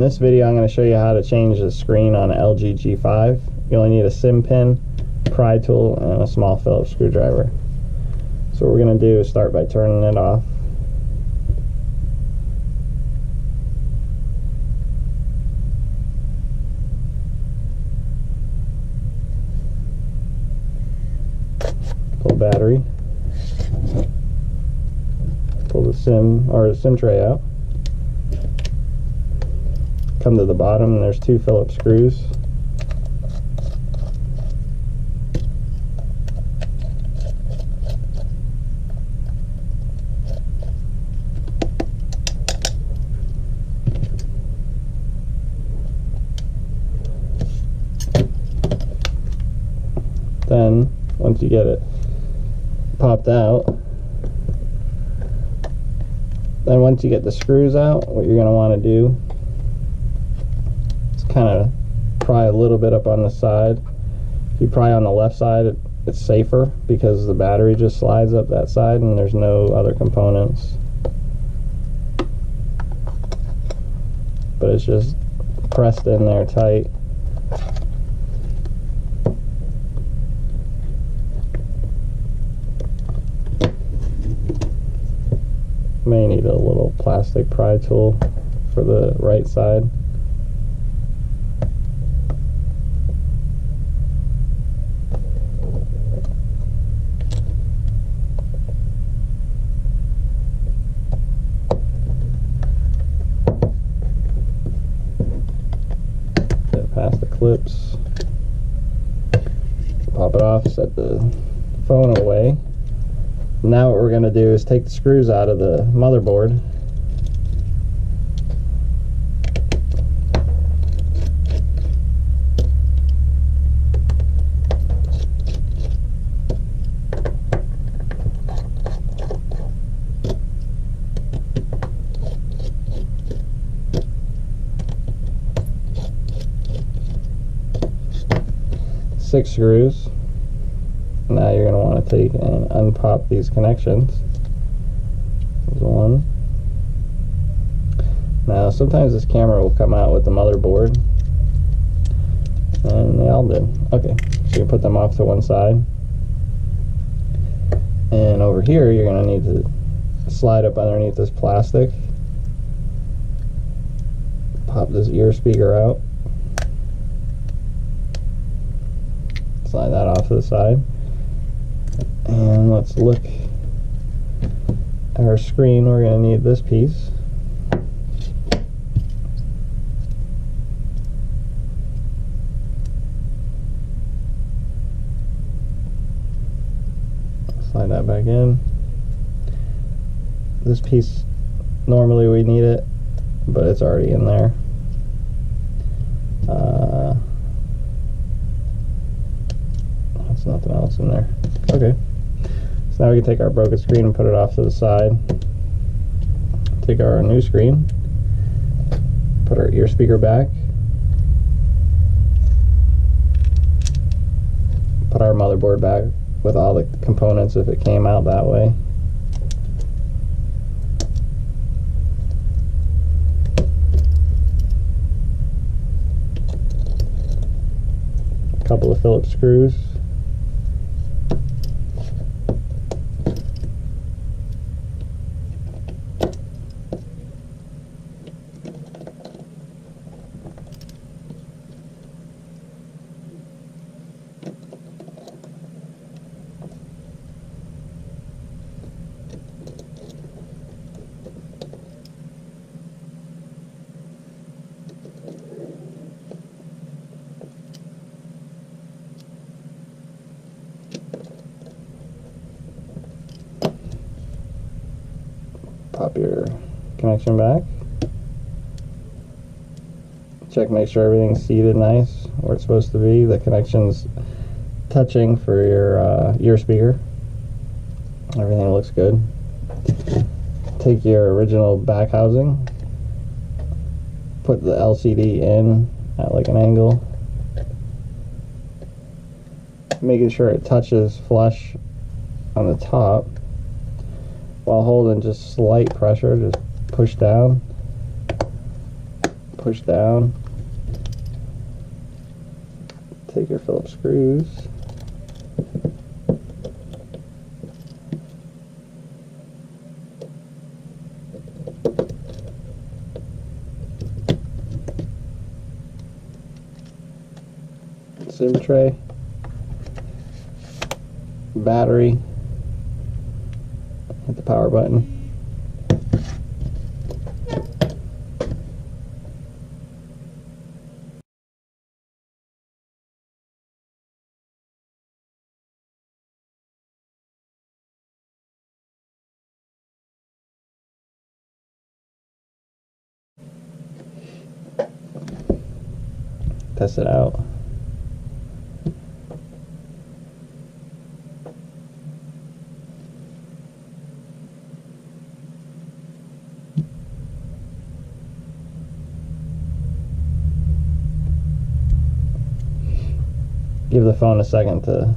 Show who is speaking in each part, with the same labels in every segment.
Speaker 1: this video I'm going to show you how to change the screen on an LG G5. You only need a SIM pin, pry tool, and a small Phillips screwdriver. So what we're going to do is start by turning it off. Pull battery. Pull the SIM tray out. Come to the bottom, and there's 2 Phillips screws. Then, once you get it popped out, then once you get the screws out, what you're going to want to do is kind of pry a little bit up on the side. If you pry on the left side, it's safer because the battery just slides up that side and there's no other components. But it's just pressed in there tight. May need a little plastic pry tool for the right side. Get past the clips. Pop it off, set the phone away. Now what we're going to do is take the screws out of the motherboard. Six screws. Now you're going to want to take and unpop these connections. There's one. Now sometimes this camera will come out with the motherboard, and they all did. Okay, so you put them off to one side, and over here you're going to need to slide up underneath this plastic, pop this ear speaker out, slide that off to the side. And let's look at our screen. We're going to need this piece. Slide that back in. This piece, normally we need it, but it's already in there. There's nothing else in there. Okay. So now we can take our broken screen and put it off to the side. Take our new screen, put our ear speaker back, put our motherboard back with all the components if it came out that way. A couple of Phillips screws. Pop your connection back. Check, make sure everything's seated nice where it's supposed to be. The connection's touching for your ear speaker. Everything looks good. Take your original back housing, put the LCD in at like an angle, making sure it touches flush on the top. While holding just slight pressure, just push down, push down. Take your Phillips screws. SIM tray, battery, hit the power button. Test it out. Give the phone a second to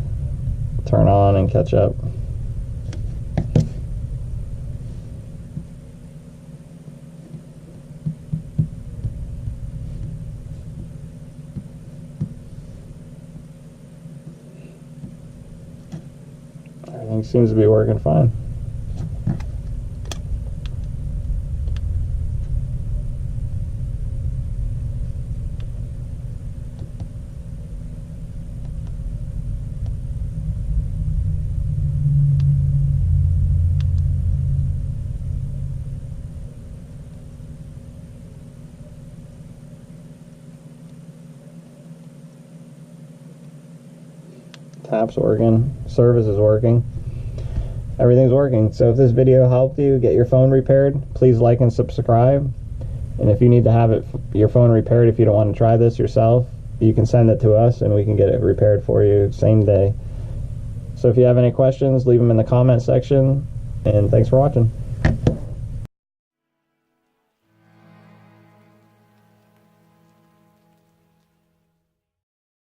Speaker 1: turn on and catch up. Everything seems to be working fine. Tap's working, service is working, everything's working. So if this video helped you get your phone repaired, please like and subscribe. And if you need to have your phone repaired, if you don't want to try this yourself, you can send it to us and we can get it repaired for you same day. So if you have any questions, leave them in the comment section, and thanks for watching.